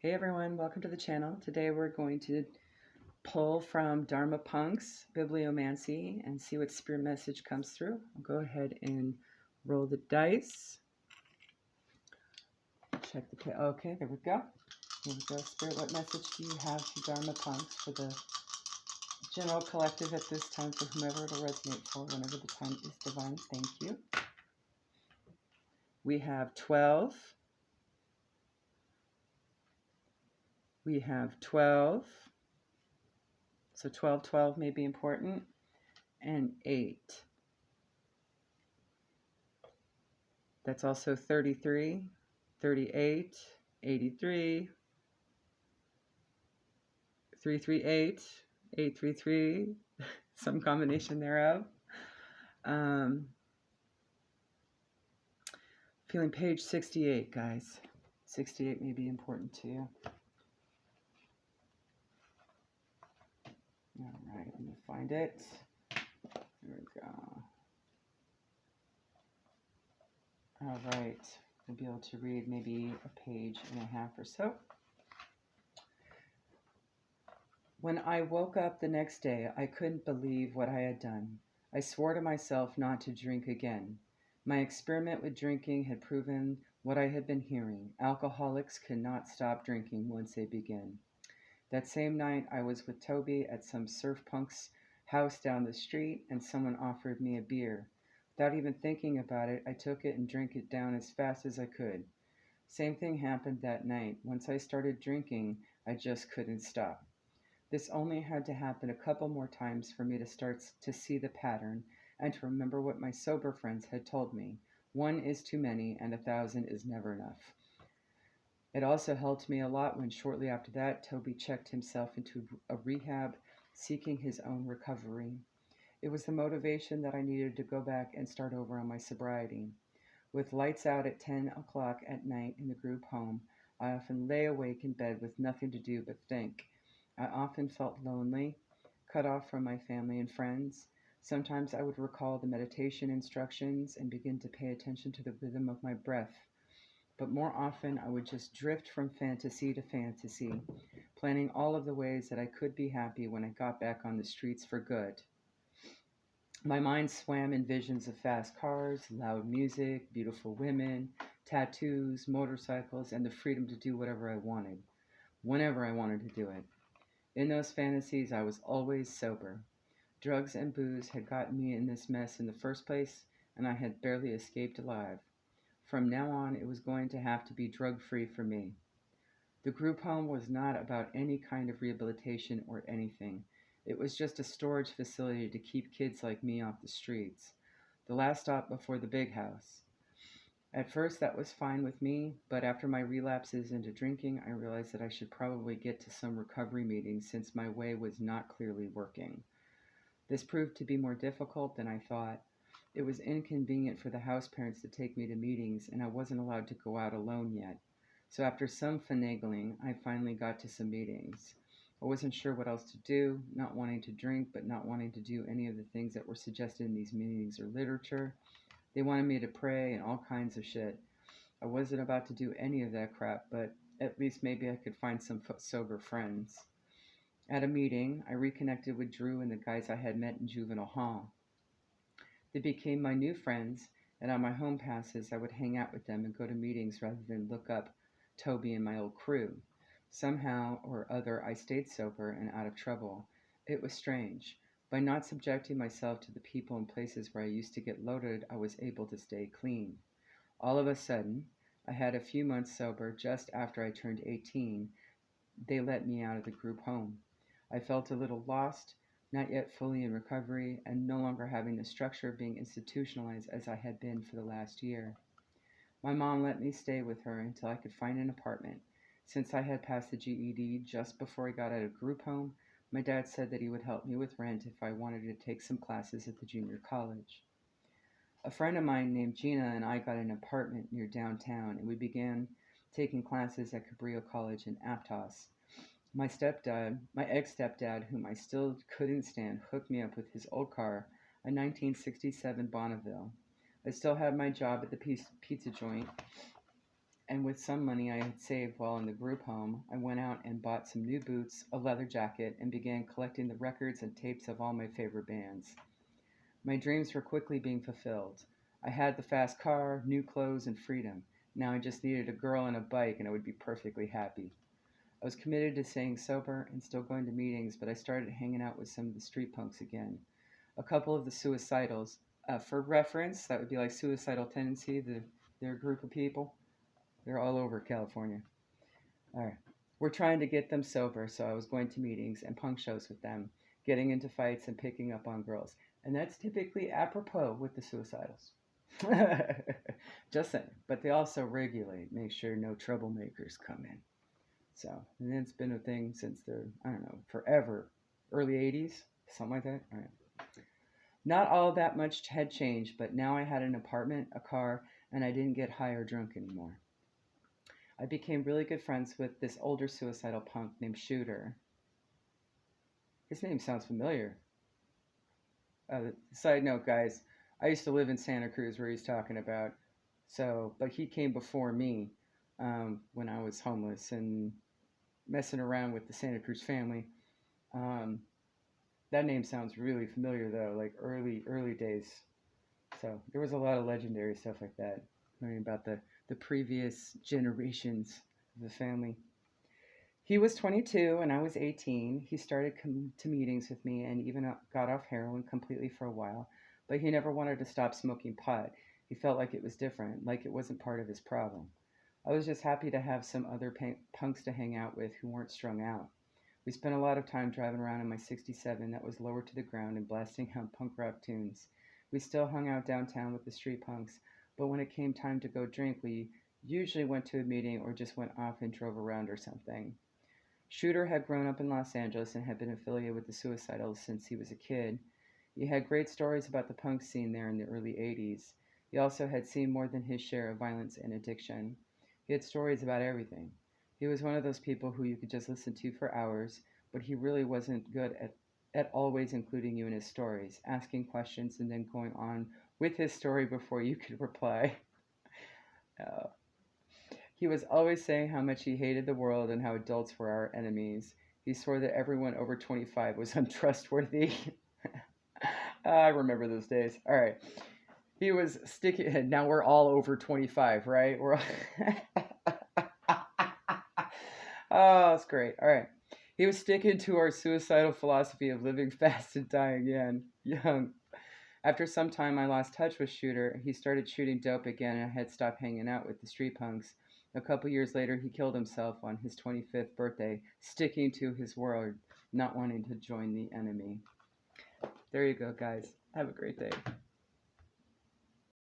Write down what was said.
Hey everyone, welcome to the channel. Today we're going to pull from Dharma Punx, Bibliomancy, and see what spirit message comes through. I'll go ahead and roll the dice. Check the okay, there we go. Here we go. Spirit, what message do you have to Dharma Punx for the general collective at this time, for whomever it'll resonate for, whenever the time is divine? Thank you. We have 12. We have 12. So 12, 12 may be important. And 8. That's also 33, 38, 83, 338, 833, some combination thereof. Feeling page 68, guys. 68 may be important to you. All right, let me find it. There we go. All right, we'll be able to read maybe a page and a half or so. When I woke up the next day, I couldn't believe what I had done. I swore to myself not to drink again. My experiment with drinking had proven what I had been hearing. Alcoholics cannot stop drinking once they begin. That same night, I was with Toby at some surf punk's house down the street, and someone offered me a beer. Without even thinking about it, I took it and drank it down as fast as I could. Same thing happened that night. Once I started drinking, I just couldn't stop. This only had to happen a couple more times for me to start to see the pattern and to remember what my sober friends had told me. 1 is too many and 1,000 is never enough. It also helped me a lot when shortly after that, Toby checked himself into a rehab, seeking his own recovery. It was the motivation that I needed to go back and start over on my sobriety. With lights out at 10 o'clock at night in the group home, I often lay awake in bed with nothing to do but think. I often felt lonely, cut off from my family and friends. Sometimes I would recall the meditation instructions and begin to pay attention to the rhythm of my breath. But more often, I would just drift from fantasy to fantasy, planning all of the ways that I could be happy when I got back on the streets for good. My mind swam in visions of fast cars, loud music, beautiful women, tattoos, motorcycles, and the freedom to do whatever I wanted, whenever I wanted to do it. In those fantasies, I was always sober. Drugs and booze had gotten me in this mess in the first place, and I had barely escaped alive. From now on, it was going to have to be drug-free for me. The group home was not about any kind of rehabilitation or anything. It was just a storage facility to keep kids like me off the streets. The last stop before the big house. At first, that was fine with me, but after my relapses into drinking, I realized that I should probably get to some recovery meetings since my way was not clearly working. This proved to be more difficult than I thought. It was inconvenient for the house parents to take me to meetings, and I wasn't allowed to go out alone yet. So after some finagling, I finally got to some meetings. I wasn't sure what else to do, not wanting to drink, but not wanting to do any of the things that were suggested in these meetings or literature. They wanted me to pray and all kinds of shit. I wasn't about to do any of that crap, but at least maybe I could find some sober friends. At a meeting, I reconnected with Drew and the guys I had met in juvenile hall. They became my new friends, and on my home passes, I would hang out with them and go to meetings rather than look up Toby and my old crew. Somehow or other, I stayed sober and out of trouble. It was strange. By not subjecting myself to the people and places where I used to get loaded, I was able to stay clean. All of a sudden, I had a few months sober just after I turned 18. They let me out of the group home. I felt a little lost, not yet fully in recovery, and no longer having the structure of being institutionalized as I had been for the last year. My mom let me stay with her until I could find an apartment. Since I had passed the GED just before I got out of group home, my dad said that he would help me with rent if I wanted to take some classes at the junior college. A friend of mine named Gina and I got an apartment near downtown, and we began taking classes at Cabrillo College in Aptos. My ex-stepdad, whom I still couldn't stand, hooked me up with his old car, a 1967 Bonneville. I still had my job at the pizza joint, And with some money I had saved while in the group home, I went out and bought some new boots, a leather jacket, and began collecting the records and tapes of all my favorite bands. My dreams were quickly being fulfilled. I had the fast car, new clothes, and freedom. Now I just needed a girl and a bike, and I would be perfectly happy. I was committed to staying sober and still going to meetings, but I started hanging out with some of the street punks again. A couple of the suicidals. For reference, that would be like Suicidal Tendency, their group of people. They're all over California. All right. We're trying to get them sober, so I was going to meetings and punk shows with them, getting into fights and picking up on girls. And that's typically apropos with the suicidals. Just saying. But they also regulate, make sure no troublemakers come in. So, and it's been a thing since I don't know, forever. Early 80s, something like that. All right. Not all that much had changed, but now I had an apartment, a car, and I didn't get high or drunk anymore. I became really good friends with this older suicidal punk named Shooter. His name sounds familiar. Side note, guys, I used to live in Santa Cruz where he's talking about. So, but he came before me when I was homeless and messing around with the Santa Cruz family. Um, that name sounds really familiar though, like early days. So there was a lot of legendary stuff like that, learning about the previous generations of the family. He was 22 and I was 18. He started to meetings with me and even got off heroin completely for a while, but he never wanted to stop smoking pot. He felt like it was different, like it wasn't part of his problem. I was just happy to have some other punks to hang out with who weren't strung out. We spent a lot of time driving around in my 67 that was lowered to the ground and blasting out punk rock tunes. We still hung out downtown with the street punks, but when it came time to go drink, we usually went to a meeting or just went off and drove around or something. Shooter had grown up in Los Angeles and had been affiliated with the Suicidals since he was a kid. He had great stories about the punk scene there in the early 80s. He also had seen more than his share of violence and addiction. He had stories about everything. He was one of those people who you could just listen to for hours, but he really wasn't good at always including you in his stories, asking questions and then going on with his story before you could reply. Uh, he was always saying how much he hated the world and how adults were our enemies. He swore that everyone over 25 was untrustworthy. I remember those days. All right. He was sticking. Now we're all over 25, right? We're all oh, that's great. All right. He was sticking to our suicidal philosophy of living fast and dying young. After some time, I lost touch with Shooter. He started shooting dope again, and I had stopped hanging out with the street punks. A couple years later, he killed himself on his 25th birthday, sticking to his word, not wanting to join the enemy. There you go, guys. Have a great day.